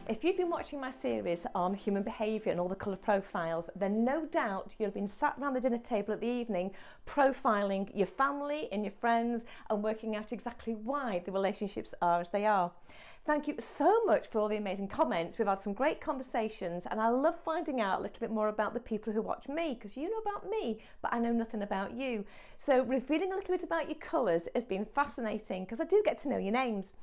If you've been watching my series on human behaviour and all the colour profiles, then no doubt you'll have been sat around the dinner table at the evening profiling your family and your friends and working out exactly why the relationships are as they are. Thank you so much for all the amazing comments. We've had some great conversations and I love finding out a little bit more about the people who watch me, because you know about me, but I know nothing about you. So revealing a little bit about your colours has been fascinating because I do get to know your names.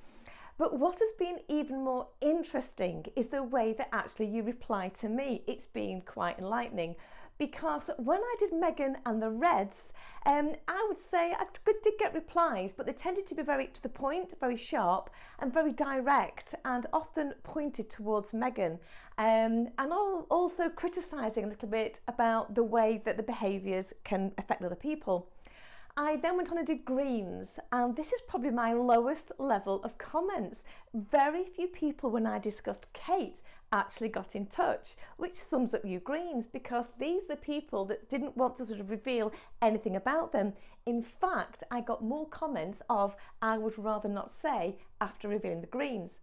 But what has been even more interesting is the way that actually you reply to me. It's been quite enlightening because when I did Meghan and the Reds, I would say I did get replies, but they tended to be very to the point, very sharp and very direct and often pointed towards Meghan, and also criticising a little bit about the way that the behaviours can affect other people. I then went on and did greens, and this is probably my lowest level of comments. Very few people, when I discussed Kate, actually got in touch, which sums up you greens, because these are the people that didn't want to sort of reveal anything about them. In fact, I got more comments of I would rather not say after revealing the greens.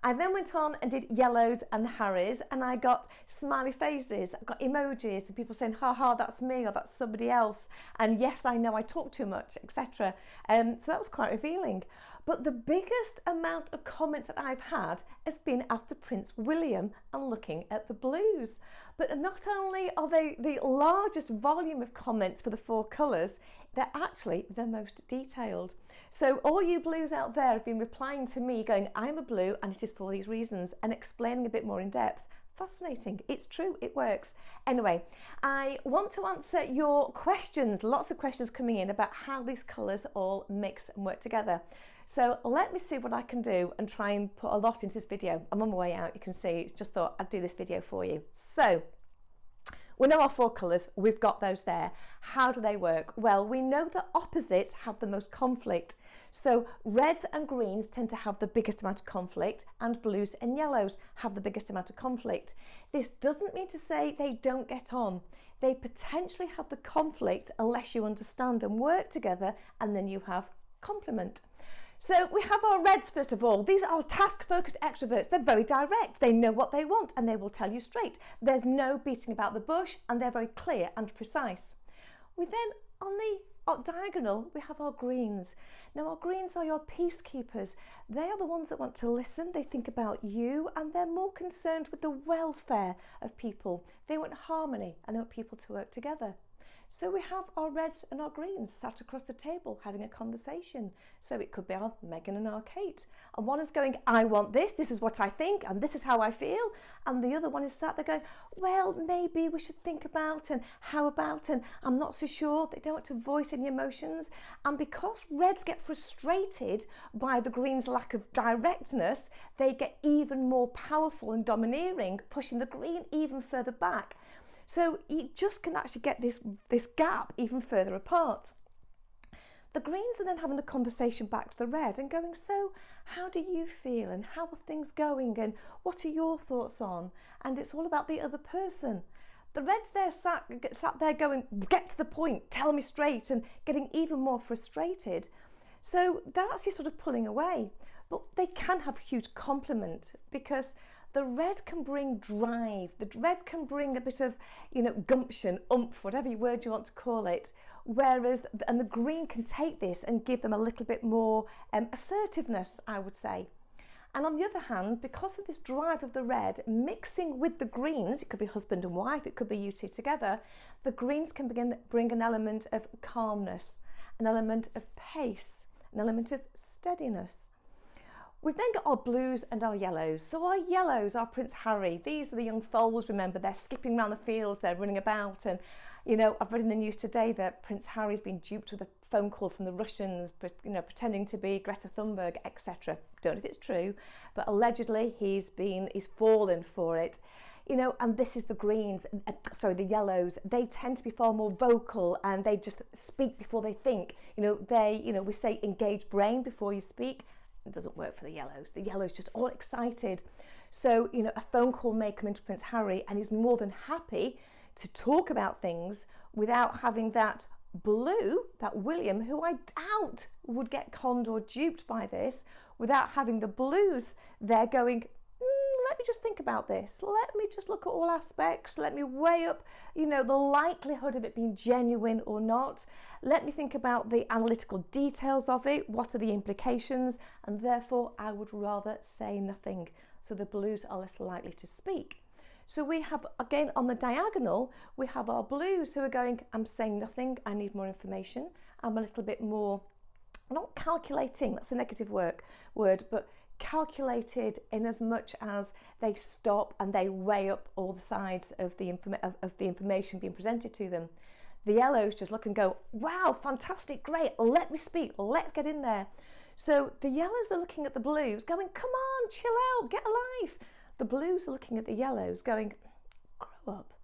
I then went on and did yellows and Harrys, and I got smiley faces, I got emojis and people saying, ha ha, that's me or that's somebody else. And yes, I know I talk too much, etc. So that was quite revealing. But the biggest amount of comments that I've had has been after Prince William and looking at the blues. But not only are they the largest volume of comments for the four colours, they're actually the most detailed. So all you blues out there have been replying to me going, I'm a blue and it is for these reasons, and explaining a bit more in depth. Fascinating. It's true, it works. Anyway, I want to answer your questions, lots of questions coming in about how these colours all mix and work together. So let me see what I can do and try and put a lot into this video. I'm on my way out, you can see, just thought I'd do this video for you. So we know our four colours, we've got those there. How do they work? Well, we know that opposites have the most conflict. So reds and greens tend to have the biggest amount of conflict, and blues and yellows have the biggest amount of conflict. This doesn't mean to say they don't get on. They potentially have the conflict unless you understand and work together, and then you have complement. So we have our reds first of all. These are task-focused extroverts. They're very direct. They know what they want and they will tell you straight. There's no beating about the bush and they're very clear and precise. We then, on the diagonal, we have our greens. Now our greens are your peacekeepers. They are the ones that want to listen. They think about you and they're more concerned with the welfare of people. They want harmony and they want people to work together. So we have our reds and our greens sat across the table having a conversation. So it could be our Meghan and our Kate. And one is going, I want this is what I think, and this is how I feel. And the other one is sat there going, well, maybe we should think about, and how about, and I'm not so sure. They don't want to voice any emotions. And because reds get frustrated by the greens' lack of directness, they get even more powerful and domineering, pushing the green even further back. So you just can actually get this gap even further apart. The greens are then having the conversation back to the red and going, so how do you feel and how are things going and what are your thoughts on? And it's all about the other person. The reds there sat there going, get to the point, tell me straight, and getting even more frustrated. So they're actually sort of pulling away, but they can have huge complement because the red can bring drive, the red can bring a bit of, gumption, oomph, whatever word you want to call it, and the green can take this and give them a little bit more assertiveness, I would say. And on the other hand, because of this drive of the red mixing with the greens, it could be husband and wife, it could be you two together, the greens can bring an element of calmness, an element of pace, an element of steadiness. We've then got our blues and our yellows. So our yellows are Prince Harry. These are the young foals, remember, they're skipping around the fields, they're running about. And, I've read in the news today that Prince Harry's been duped with a phone call from the Russians, pretending to be Greta Thunberg, etc. Don't know if it's true, but allegedly he's fallen for it. And this is the greens, the yellows. They tend to be far more vocal and they just speak before they think. We say engage brain before you speak. It doesn't work for the yellows. The yellows just all excited. So, a phone call may come into Prince Harry and he's more than happy to talk about things without having that blue, that William, who I doubt would get conned or duped by this, without having the blues there going, let me me just think about this. Let me just look at all aspects. Let me weigh up, the likelihood of it being genuine or not. Let me think about the analytical details of it. What are the implications? And therefore, I would rather say nothing. So the blues are less likely to speak. So we have, again, on the diagonal, we have our blues who are going, I'm saying nothing, I need more information. I'm a little bit more, not calculating, that's a negative word, but calculated in as much as they stop and they weigh up all the sides of the information being presented to them. The yellows just look and go, wow, fantastic, great, let me speak, let's get in there. So the yellows are looking at the blues going, come on, chill out, get a life. The blues are looking at the yellows going, grow up,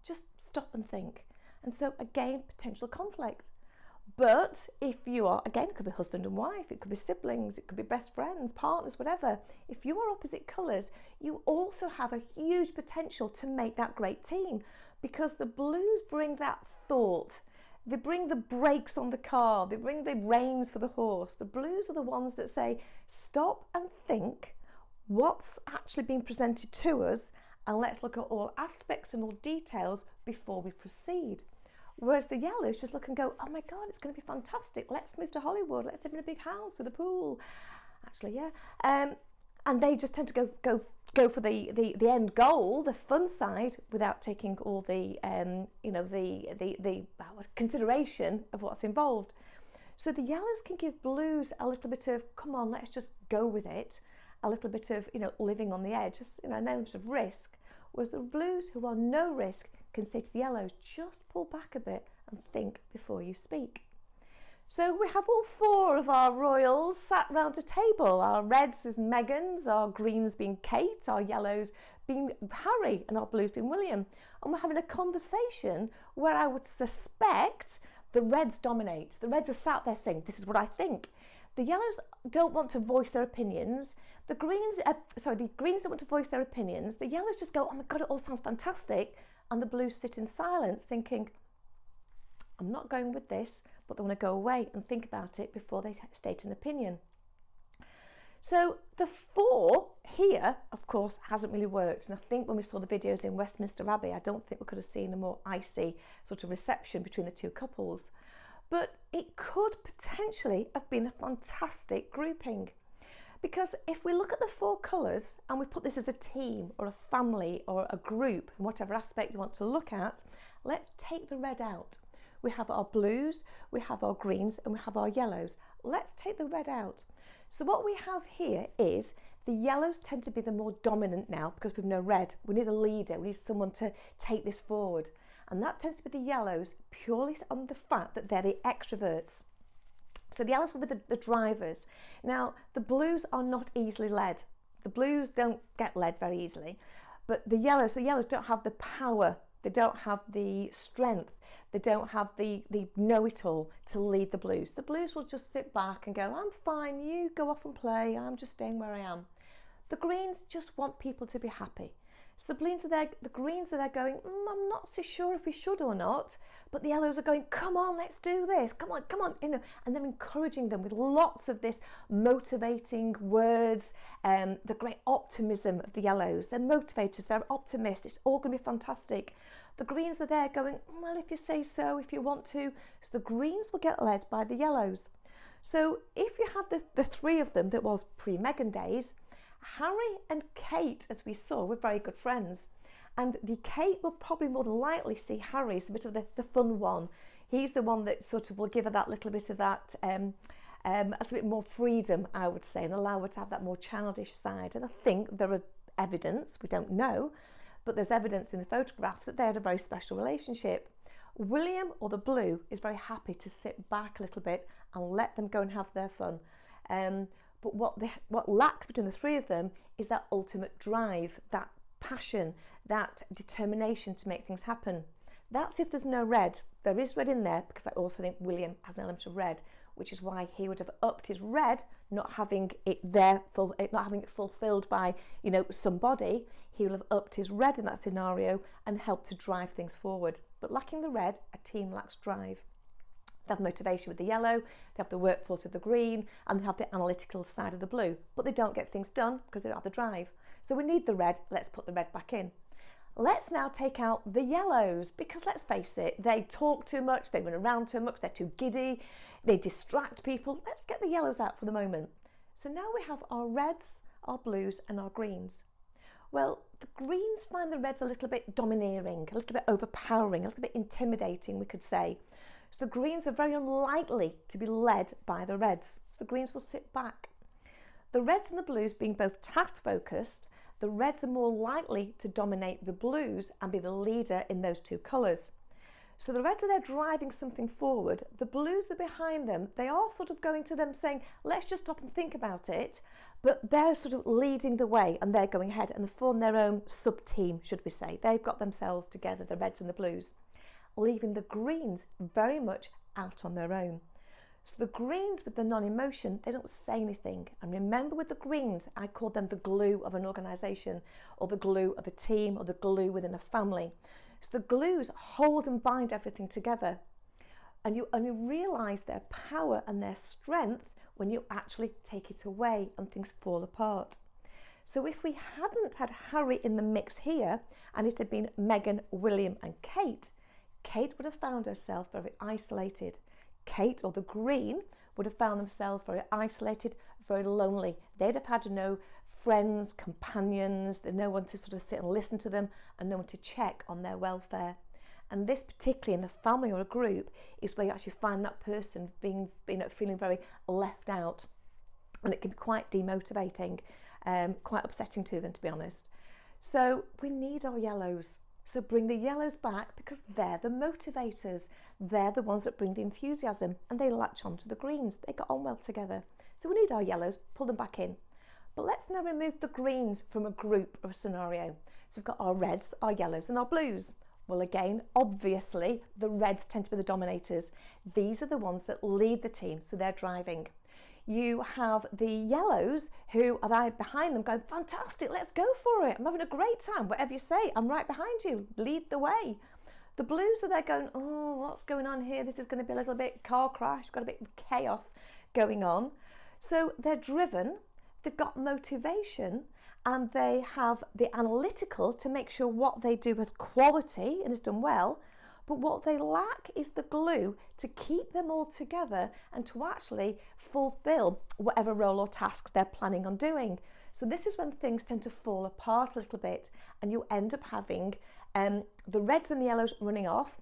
just stop and think. And so again, potential conflict. But if you are, again, it could be husband and wife, it could be siblings, it could be best friends, partners, whatever. If you are opposite colours, you also have a huge potential to make that great team, because the blues bring that thought. They bring the brakes on the car, they bring the reins for the horse. The blues are the ones that say, stop and think what's actually being presented to us, and let's look at all aspects and all details before we proceed. Whereas the yellows just look and go, oh my God, it's going to be fantastic. Let's move to Hollywood. Let's live in a big house with a pool. Actually, yeah. And they just tend to go for the end goal, the fun side, without taking all the consideration of what's involved. So the yellows can give blues a little bit of, come on, let's just go with it. A little bit of, living on the edge, just, an element of risk. Whereas the blues, who are no risk, can say to the yellows, just pull back a bit and think before you speak. So we have all four of our royals sat round a table. Our reds is Meghan's, our greens being Kate, our yellows being Harry, and our blues being William. And we're having a conversation where I would suspect the reds dominate. The reds are sat there saying, this is what I think. The yellows don't want to voice their opinions. The greens don't want to voice their opinions. The yellows just go, oh my God, it all sounds fantastic. And the blues sit in silence thinking, I'm not going with this, but they want to go away and think about it before they state an opinion. So the four here, of course, hasn't really worked. And I think when we saw the videos in Westminster Abbey, I don't think we could have seen a more icy sort of reception between the two couples. But it could potentially have been a fantastic grouping. Because if we look at the four colours and we put this as a team or a family or a group, in whatever aspect you want to look at, let's take the red out. We have our blues, we have our greens, and we have our yellows. Let's take the red out. So what we have here is the yellows tend to be the more dominant now because we've no red. We need a leader, we need someone to take this forward. And that tends to be the yellows purely on the fact that they're the extroverts. So the yellows will be the drivers. Now, the blues are not easily led. The blues don't get led very easily. But the yellows don't have the power. They don't have the strength. They don't have the know-it-all to lead the blues. The blues will just sit back and go, I'm fine, you go off and play, I'm just staying where I am. The greens just want people to be happy. So the greens are there going, I'm not so sure if we should or not, but the yellows are going, come on, let's do this, come on, and they're encouraging them with lots of this motivating words, the great optimism of the yellows. They're motivators, they're optimists, it's all going to be fantastic. The greens are there going, well, if you say so, if you want to. So the greens will get led by the yellows. So if you had the three of them that was pre-Meghan days, Harry and Kate, as we saw, were very good friends. And the Kate will probably more than likely see Harry as a bit of the fun one. He's the one that sort of will give her that little bit of that, a little bit more freedom, I would say, and allow her to have that more childish side. And I think there are evidence, we don't know, but there's evidence in the photographs that they had a very special relationship. William, or the blue, is very happy to sit back a little bit and let them go and have their fun. But what lacks between the three of them is that ultimate drive, that passion, that determination to make things happen. That's if there's no red. There is red in there because I also think William has an element of red, which is why he would have upped his red, not having it fulfilled by somebody. He will have upped his red in that scenario and helped to drive things forward. But lacking the red, a team lacks drive. They have motivation with the yellow, they have the workforce with the green, and they have the analytical side of the blue. But they don't get things done because they don't have the drive. So we need the red. Let's put the red back in. Let's now take out the yellows, because let's face it, they talk too much, they run around too much, they're too giddy, they distract people. Let's get the yellows out for the moment. So now we have our reds, our blues, and our greens. Well, the greens find the reds a little bit domineering, a little bit overpowering, a little bit intimidating, we could say. So the greens are very unlikely to be led by the reds. So the greens will sit back. The reds and the blues being both task focused, the reds are more likely to dominate the blues and be the leader in those two colours. So the reds are there driving something forward. The blues are behind them. They are sort of going to them saying, let's just stop and think about it. But they're sort of leading the way and they're going ahead and they form their own sub-team, should we say. They've got themselves together, the reds and the blues, leaving the greens very much out on their own. So the greens with the non-emotion, they don't say anything. And remember with the greens, I call them the glue of an organisation or the glue of a team or the glue within a family. So the glues hold and bind everything together. And you only realise their power and their strength when you actually take it away and things fall apart. So if we hadn't had Harry in the mix here and it had been Meghan, William and Kate, Kate would have found herself very isolated. Kate, or the green, would have found themselves very isolated, very lonely. They'd have had no friends, companions, no one to sort of sit and listen to them and no one to check on their welfare. And this, particularly in a family or a group, is where you actually find that person feeling very left out. And it can be quite demotivating, quite upsetting to them, to be honest. So we need our yellows. So bring the yellows back because they're the motivators. They're the ones that bring the enthusiasm and they latch on to the greens. They get on well together. So we need our yellows, pull them back in. But let's now remove the greens from a group or a scenario. So we've got our reds, our yellows and our blues. Well, again, obviously, the reds tend to be the dominators. These are the ones that lead the team, so they're driving. You have the yellows who are there behind them going, fantastic, let's go for it. I'm having a great time. Whatever you say, I'm right behind you. Lead the way. The blues are there going, oh, what's going on here? This is going to be a little bit car crash, got a bit of chaos going on. So they're driven, they've got motivation, and they have the analytical to make sure what they do has quality and is done well. But what they lack is the glue to keep them all together and to actually fulfill whatever role or task they're planning on doing. So this is when things tend to fall apart a little bit and you end up having the reds and the yellows running off.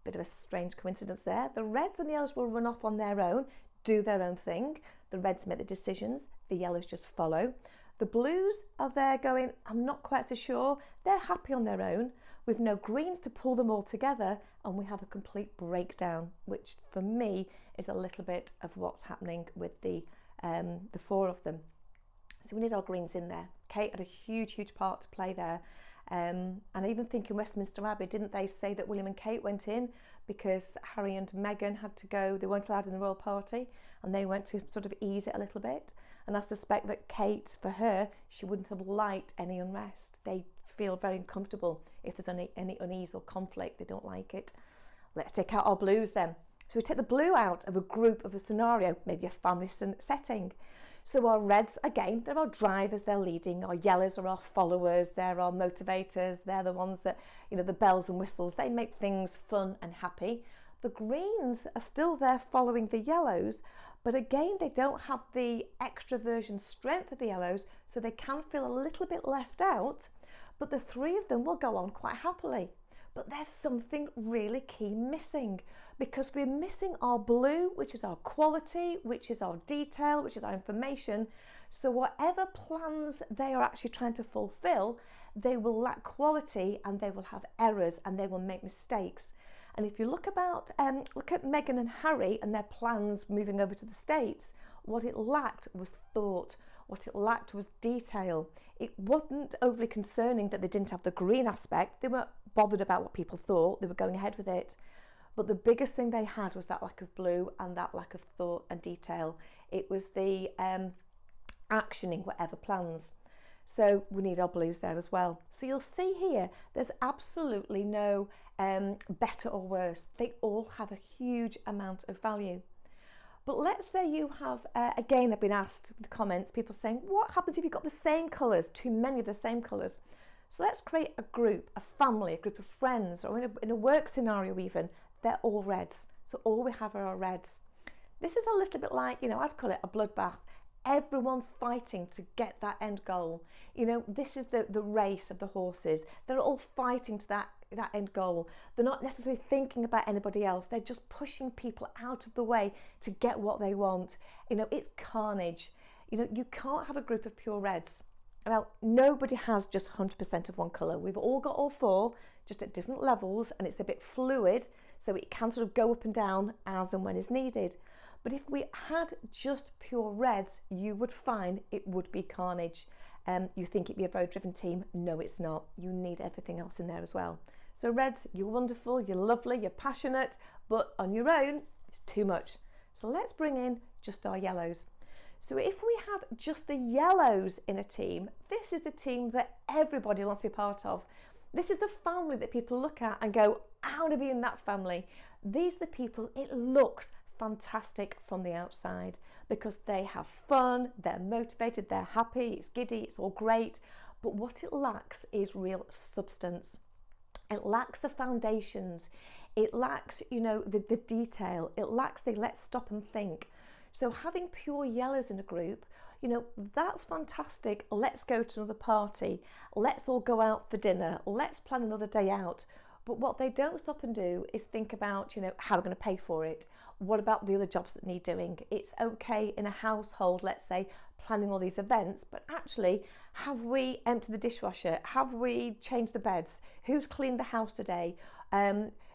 Bit of a strange coincidence there. The reds and the yellows will run off on their own, do their own thing. The reds make the decisions, the yellows just follow. The blues are there going, I'm not quite so sure. They're happy on their own with no greens to pull them all together, and we have a complete breakdown, which for me is a little bit of what's happening with the four of them. So we need our greens in there. Kate had a huge part to play there. And I even think in Westminster Abbey, didn't they say that William and Kate went in because Harry and Meghan had to go, they weren't allowed in the royal party, and they went to sort of ease it a little bit. And I suspect that Kate, for her, she wouldn't have liked any unrest. They feel very uncomfortable if there's any unease or conflict. They don't like it. Let's take out our blues then. So we take the blue out of a group, of a scenario, maybe a family setting. So our reds, again, they're our drivers, they're leading. Our yellows are our followers, they're our motivators. They're the ones that, the bells and whistles, they make things fun and happy. The greens are still there following the yellows, but again, they don't have the extroversion strength of the yellows, so they can feel a little bit left out, but the three of them will go on quite happily. But there's something really key missing, because we're missing our blue, which is our quality, which is our detail, which is our information. So whatever plans they are actually trying to fulfill, they will lack quality and they will have errors and they will make mistakes. And if you look at Meghan and Harry and their plans moving over to the States, what it lacked was thought. What it lacked was detail. It wasn't overly concerning that they didn't have the green aspect. They weren't bothered about what people thought. They were going ahead with it. But the biggest thing they had was that lack of blue and that lack of thought and detail. It was the actioning whatever plans. So we need our blues there as well. So you'll see here, there's absolutely no better or worse. They all have a huge amount of value. But let's say you have, again, I've been asked in the comments, people saying, what happens if you've got the same colours, too many of the same colours? So let's create a group, a family, a group of friends, or in a work scenario even, they're all reds. So all we have are our reds. This is a little bit like, I'd call it a bloodbath. Everyone's fighting to get that end goal. This is the race of the horses. They're all fighting to that end goal. They're not necessarily thinking about anybody else. They're just pushing people out of the way to get what they want. It's carnage. You can't have a group of pure reds. Now, nobody has just 100% of one colour. We've all got all four, just at different levels, and it's a bit fluid, so it can sort of go up and down as and when is needed. But if we had just pure reds, you would find it would be carnage. You think it'd be a very driven team. No, it's not. You need everything else in there as well. So reds, you're wonderful, you're lovely, you're passionate, but on your own, it's too much. So let's bring in just our yellows. So if we have just the yellows in a team, this is the team that everybody wants to be part of. This is the family that people look at and go, I want to be in that family. These are the people, it looks fantastic from the outside because they have fun, they're motivated, they're happy, it's giddy, it's all great. But what it lacks is real substance. It lacks the foundations. It lacks, the detail. It lacks the let's stop and think. So having pure yellows in a group, that's fantastic. Let's go to another party. Let's all go out for dinner. Let's plan another day out. But what they don't stop and do is think about, how we're going to pay for it. What about the other jobs that need doing? It's okay in a household, let's say, planning all these events, but actually, have we emptied the dishwasher? Have we changed the beds? Who's cleaned the house today?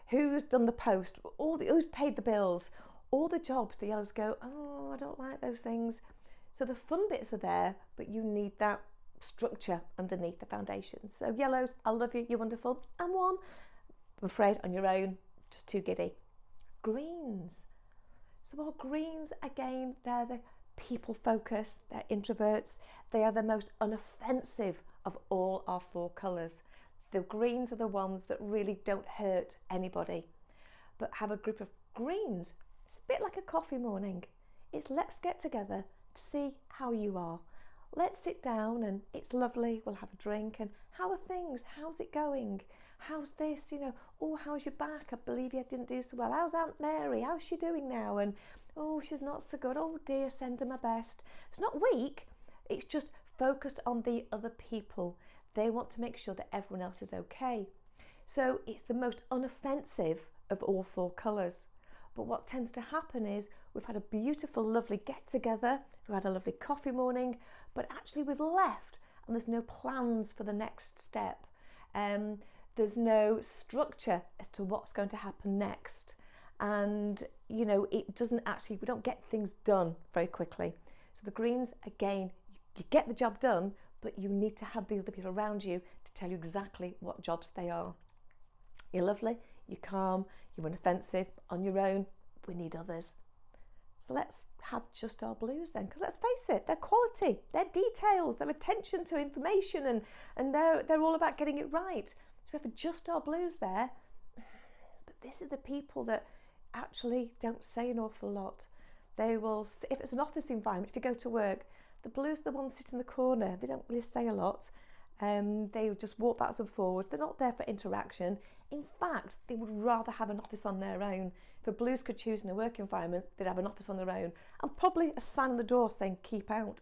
Who's done the post? Who's paid the bills? All the jobs, the yellows go, oh, I don't like those things. So the fun bits are there, but you need that structure underneath the foundation. So yellows, I love you, you're wonderful. And one, I'm afraid on your own, just too giddy. Greens. So our greens, again, they're the people focused, they're introverts. They are the most unoffensive of all our four colours. The greens are the ones that really don't hurt anybody. But have a group of greens, it's a bit like a coffee morning. It's let's get together to see how you are. Let's sit down and it's lovely, we'll have a drink and how are things? How's it going? How's this? Oh, how's your back? I believe you didn't do so well. How's Aunt Mary? How's she doing now? And oh, she's not so good. Oh dear, send her my best. It's not weak, it's just focused on the other people. They want to make sure that everyone else is okay. So it's the most unoffensive of all four colours. But what tends to happen is we've had a beautiful, lovely get together, we've had a lovely coffee morning, but actually we've left and there's no plans for the next step. There's no structure as to what's going to happen next. And, it doesn't actually, we don't get things done very quickly. So the greens, again, you get the job done, but you need to have the other people around you to tell you exactly what jobs they are. You're lovely, you're calm, you're unoffensive, on your own, we need others. So let's have just our blues then, because let's face it, they're quality, they're details, they're attention to information, and they're all about getting it right. So we have just our blues there, but this is the people that actually don't say an awful lot. They will, if it's an office environment, if you go to work, the blues are the ones sitting in the corner. They don't really say a lot. They just walk backwards and forwards. They're not there for interaction. In fact, they would rather have an office on their own. If a blues could choose in a work environment, they'd have an office on their own and probably a sign on the door saying keep out.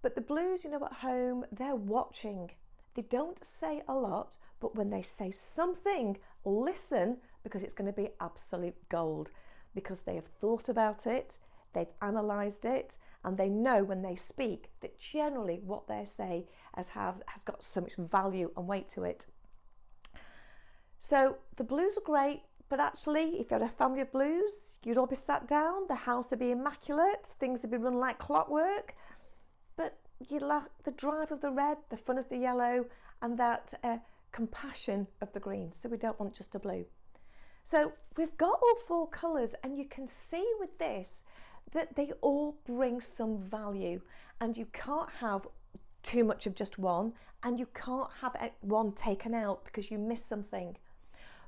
But the blues, at home, they're watching. They don't say a lot, but when they say something, listen, because it's going to be absolute gold, because they have thought about it, they've analysed it, and they know when they speak that generally what they say has got so much value and weight to it. So the blues are great, but actually if you had a family of blues, you'd all be sat down, the house would be immaculate, things would be run like clockwork, but you'd lack the drive of the red, the fun of the yellow, and that compassion of the green. So we don't want just a blue. So we've got all four colours, and you can see with this that they all bring some value, and you can't have too much of just one, and you can't have one taken out because you miss something.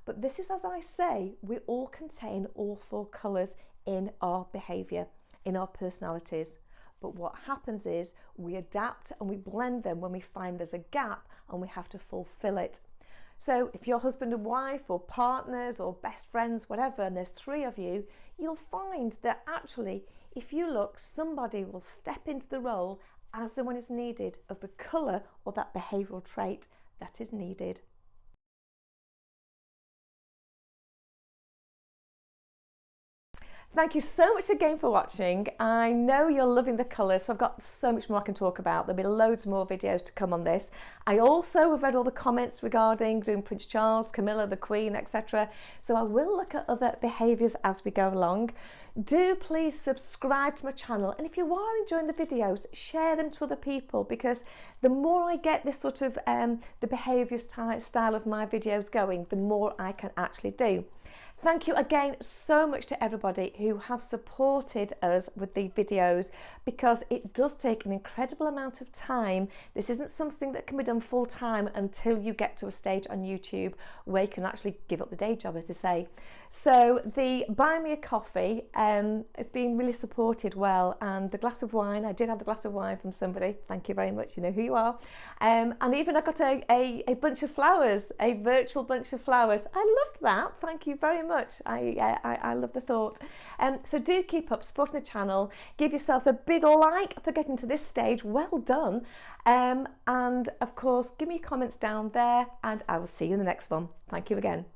But this is, as I say, we all contain all 4 colours in our behaviour, in our personalities. But what happens is we adapt and we blend them when we find there's a gap and we have to fulfill it. So if you're husband and wife or partners or best friends, whatever, and there's 3 of you, you'll find that actually, if you look, somebody will step into the role as and when it's needed of the colour or that behavioural trait that is needed. Thank you so much again for watching. I know you're loving the colours, so I've got so much more I can talk about. There'll be loads more videos to come on this. I also have read all the comments regarding doing Prince Charles, Camilla, the Queen, etc. So I will look at other behaviours as we go along. Do please subscribe to my channel, and if you are enjoying the videos, share them to other people, because the more I get this sort of the behaviour style of my videos going, the more I can actually do. Thank you again so much to everybody who has supported us with the videos, because it does take an incredible amount of time. This isn't something that can be done full time until you get to a stage on YouTube where you can actually give up the day job, as they say. So the Buy Me a Coffee has been really supported well, and the glass of wine, I did have the glass of wine from somebody, thank you very much, you know who you are, and even I got a bunch of flowers, a virtual bunch of flowers. I loved that, thank you very much. I love the thought. So do keep up supporting the channel, give yourselves a big like for getting to this stage, well done, and of course give me comments down there, and I will see you in the next one. Thank you again.